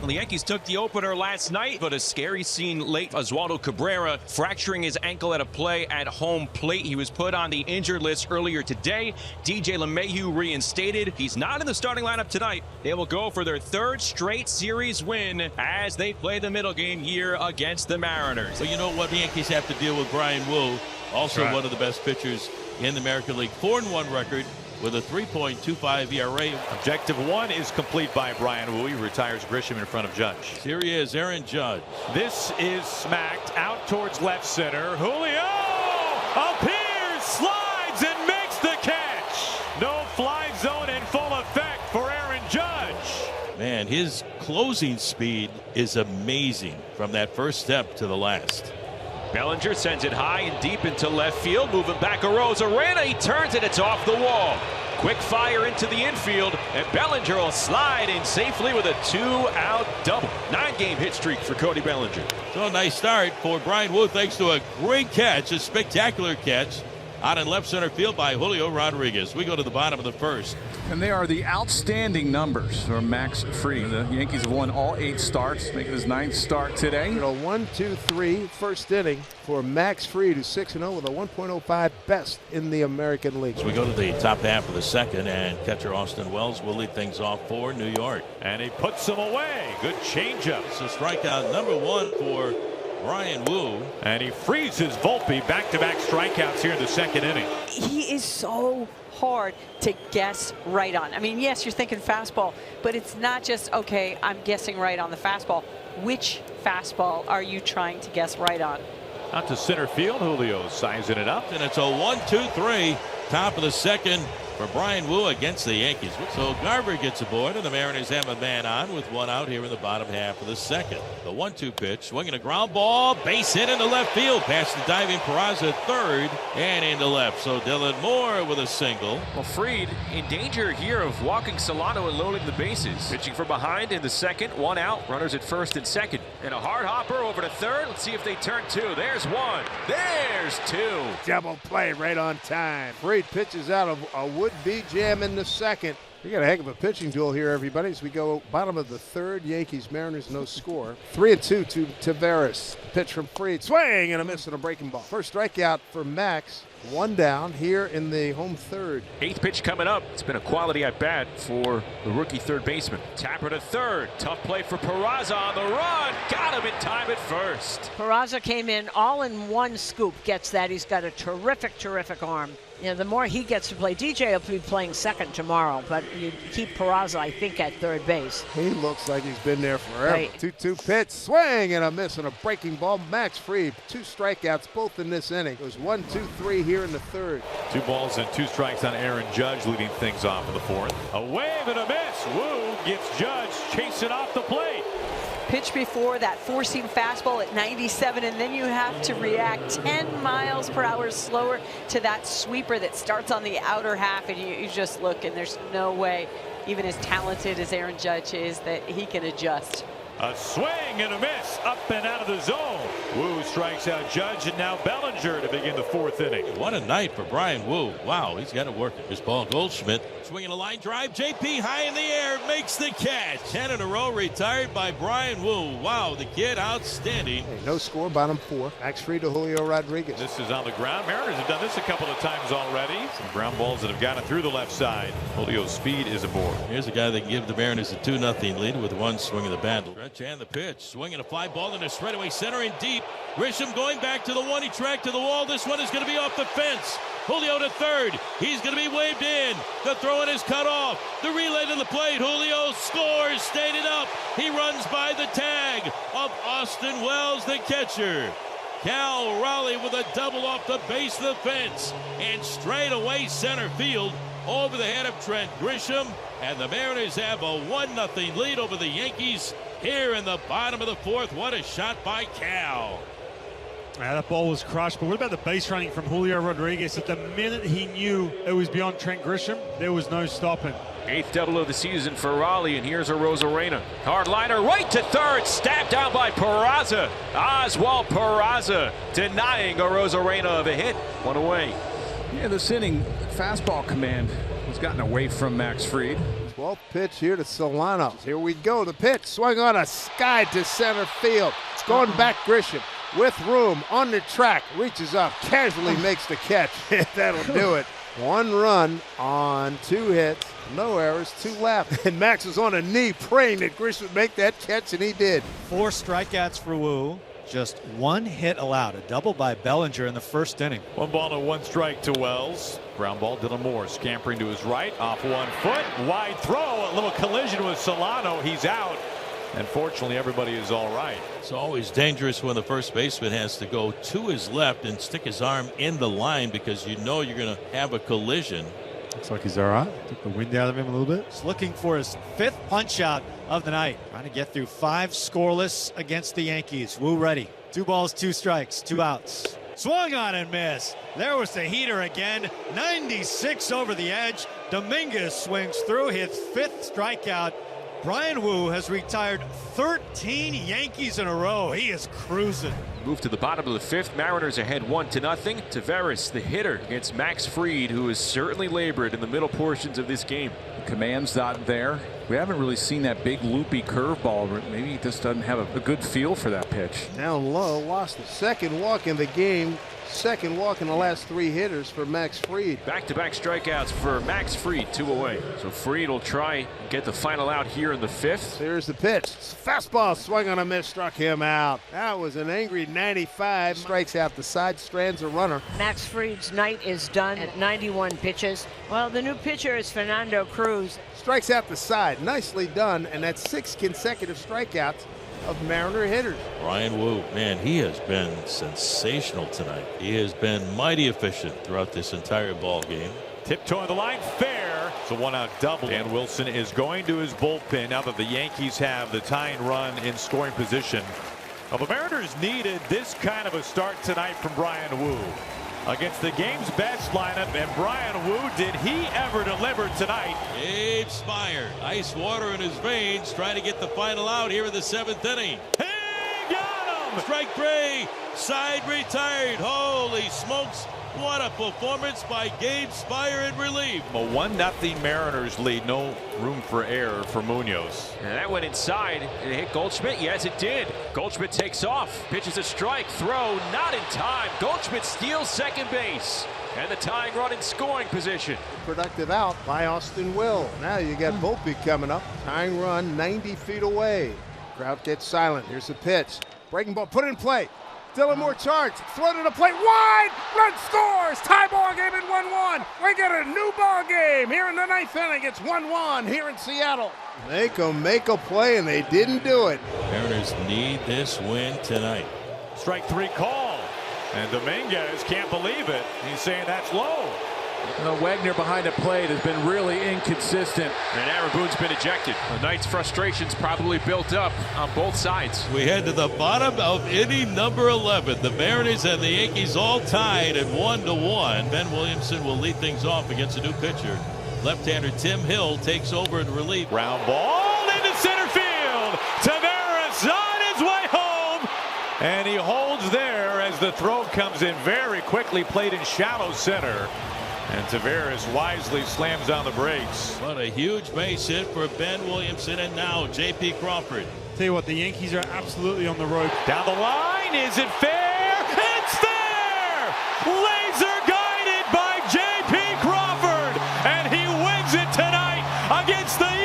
Well, the Yankees took the opener last night, but a scary scene late. Oswaldo Cabrera fracturing his ankle at a play at home plate. He was put on the injured list earlier today. DJ LeMahieu reinstated. He's not in the starting lineup tonight. They will go for their third straight series win as they play the middle game here against the Mariners. So you know what? The Yankees have to deal with Brian Wu, also one of the best pitchers in the American League. 4-1 record with a 3.25 ERA. Objective 1 is complete by Brian Wu. He retires Grisham in front of Judge. Here he is, Aaron Judge. This is smacked out towards left center. Julio appears, slides, and makes the catch. No fly zone in full effect for Aaron Judge. Man, his closing speed is amazing from that first step to the last. Bellinger sends it high and deep into left field. Moving back Arozarena. He turns it. It's off the wall. Quick fire into the infield. And Bellinger will slide in safely with a 2-out double. 9-game hit streak for Cody Bellinger. So a nice start for Brian Wu thanks to a great catch, a spectacular catch out in left center field by Julio Rodriguez. We go to the bottom of the first. And they are the outstanding numbers for Max Fried. The Yankees have won all 8 starts, making his 9th start today. 1-2-3 first inning for Max Fried, who's 6-0 with a 1.05 best in the American League. So we go to the top half of the second, and catcher Austin Wells will lead things off for New York. And he puts him away. Good changeup. So strikeout number 1 for Brian Wu. And he freezes Volpe. Back-to-back strikeouts here in the second inning. He is so hard to guess right on. I mean, yes, you're thinking fastball, but it's not just, okay, I'm guessing right on the fastball. Which fastball are you trying to guess right on? Out to center field. Julio sizing it up. And it's a 1-2-3 top of the second for Brian Wu against the Yankees. So Garver gets aboard, and the Mariners have a man on with 1 out here in the bottom half of the second. The 1-2 pitch, swinging a ground ball, base hit into left field, past the diving Peraza at third and into left. So Dylan Moore with a single. Well, Fried in danger here of walking Solano and loading the bases. Pitching from behind in the second, 1 out, runners at first and second. And a hard hopper over to third. Let's see if they turn 2. There's 1. There's 2. Double play right on time. Fried pitches out of a would-be jam in the second. We got a heck of a pitching duel here, everybody, as we go bottom of the third. Yankees, Mariners, no score. 3-2 to Taveras. Pitch from Fried. Swing and a miss and a breaking ball. First strikeout for Max. 1 down here in the home third. 8th pitch coming up. It's been a quality at bat for the rookie third baseman. Tapper to third. Tough play for Peraza on the run. Got him in time at first. Peraza came in all in one scoop, gets that. He's got a terrific arm. You know, the more he gets to play, DJ will be playing second tomorrow, but you keep Peraza, I think, at third base. He looks like he's been there forever. Right. 2-2 pitch, swing and a miss and a breaking ball. Max Fried, 2 strikeouts, both in this inning. It was 1-2-3 here in the third. 2 balls and 2 strikes on Aaron Judge, leading things off in the fourth. A wave and a miss. Wu gets Judge chasing off the plate. Pitch before that four-seam fastball at 97, and then you have to react 10 miles per hour slower to that sweeper that starts on the outer half, and you just look, and there's no way, even as talented as Aaron Judge is, that he can adjust. A swing and a miss, up and out of the zone. Wu strikes out Judge, and now Bellinger to begin the 4th inning. What a night for Brian Wu. Wow, he's got it working. Here's Paul Goldschmidt swinging a line drive. JP high in the air, makes the catch. 10 in a row retired by Brian Wu. Wow, the kid outstanding. Hey, no score, bottom 4. Max Fried to Julio Rodriguez. This is on the ground. Mariners have done this a couple of times already. Some ground balls that have gotten through the left side. Julio's speed is aboard. Here's a guy that can give the Mariners a 2-0 lead with 1 swing of the bat. Stretch and the pitch. Swinging a fly ball into straightaway center and deep. Grisham going back to the 1. He tracked to the wall. This one is going to be off the fence. Julio to third. He's going to be waved in. The throw in is cut off. The relay to the plate. Julio scores. Stayed it up. He runs by the tag of Austin Wells, the catcher. Cal Raleigh with a double off the base of the fence. And straight away center field over the head of Trent Grisham. And the Mariners have a 1-0 lead over the Yankees here in the bottom of the 4th. What a shot by Cal. That ball was crushed, but what about the base running from Julio Rodriguez? At the minute he knew it was beyond Trent Grisham, there was no stopping. 8th double of the season for Raleigh, and here's Arozarena. Hard liner right to third, stabbed down by Peraza. Oswald Peraza denying Arozarena of a hit. 1 away. Yeah, this inning, fastball command has gotten away from Max Fried. 12th pitch here to Solano. Here we go. The pitch swung on a sky to center field. It's going back. Grisham with room on the track, reaches up, casually makes the catch. That'll do it. 1 run on 2 hits, no errors, 2 left. And Max was on a knee praying that Grisham would make that catch, and he did. 4 strikeouts for Wu. Just 1 hit allowed, a double by Bellinger in the first inning. 1 ball and 1 strike to Wells. Ground ball, Dylan Moore scampering to his right, off 1 foot, wide throw, a little collision with Solano. He's out. And fortunately, everybody is all right. It's always dangerous when the first baseman has to go to his left and stick his arm in the line because you know you're going to have a collision. Looks like he's all right. Took the wind out of him a little bit. He's looking for his 5th punch out of the night. Trying to get through 5 scoreless against the Yankees. Wu ready. 2 balls, 2 strikes, 2 outs. Swung on and missed. There was the heater again. 96 over the edge. Dominguez swings through his 5th strikeout. Brian Wu has retired 13 Yankees in a row. He is cruising. Move to the bottom of the 5th. Mariners ahead 1-0. Taveras, the hitter, against Max Fried, who has certainly labored in the middle portions of this game. The command's not there. We haven't really seen that big loopy curveball. Maybe he just doesn't have a good feel for that pitch. Down low, lost the 2nd walk in the game. 2nd walk in the last 3 hitters for Max Fried. Back-to-back strikeouts for Max Fried, 2 away. So Fried will try and get the final out here in the 5th. Here's the pitch. Fastball swung on a miss, struck him out. That was an angry 95. Strikes out the side, strands a runner. Max Fried's night is done at 91 pitches. Well, the new pitcher is Fernando Cruz. Strikes out the side. Nicely done, and that's 6 consecutive strikeouts of Mariner hitters. Brian Wu, man, he has been sensational tonight. He has been mighty efficient throughout this entire ball game. Tiptoeing the line, fair. It's a 1-out double. Dan Wilson is going to his bullpen now that the Yankees have the tying run in scoring position. Well, the Mariners needed this kind of a start tonight from Brian Wu against the game's best lineup, and Brian Wu, did he ever deliver tonight? Gabe Spire, ice water in his veins, trying to get the final out here in the 7th inning. He got him! Strike 3, side retired. Holy smokes, what a performance by Gabe Spire in relief. A 1-0 Mariners lead, no room for error for Munoz. And that went inside. Did it hit Goldschmidt? Yes, it did. Goldschmidt takes off. Pitches a strike. Throw not in time. Goldschmidt steals second base. And the tying run in scoring position. Productive out by Austin Will. Now you got Volpe coming up. Tying run 90 feet away. Crowd gets silent. Here's the pitch. Breaking ball put in play. Dylan Moore charged, throw to the plate, wide, run scores, tie ball game at 1-1. We get a new ball game here in the 9th inning. It's 1-1 here in Seattle. Make a play, and they didn't do it. Mariners need this win tonight. Strike 3 call, and Dominguez can't believe it. He's saying that's low. Wagner behind the plate has been really inconsistent. And Aaron Boone's been ejected. The night's frustrations probably built up on both sides. We head to the bottom of inning number 11. The Mariners and the Yankees all tied at 1-1. Ben Williamson will lead things off against a new pitcher. Left-hander Tim Hill takes over in relief. Ground ball into center field. Taveras on his way home. And he holds there as the throw comes in very quickly, played in shallow center. And Taveras wisely slams on the brakes. What a huge base hit for Ben Williamson, and now J.P. Crawford. Tell you what, the Yankees are absolutely on the road. Down the line, is it fair? It's there! Laser guided by J.P. Crawford, and he wins it tonight against the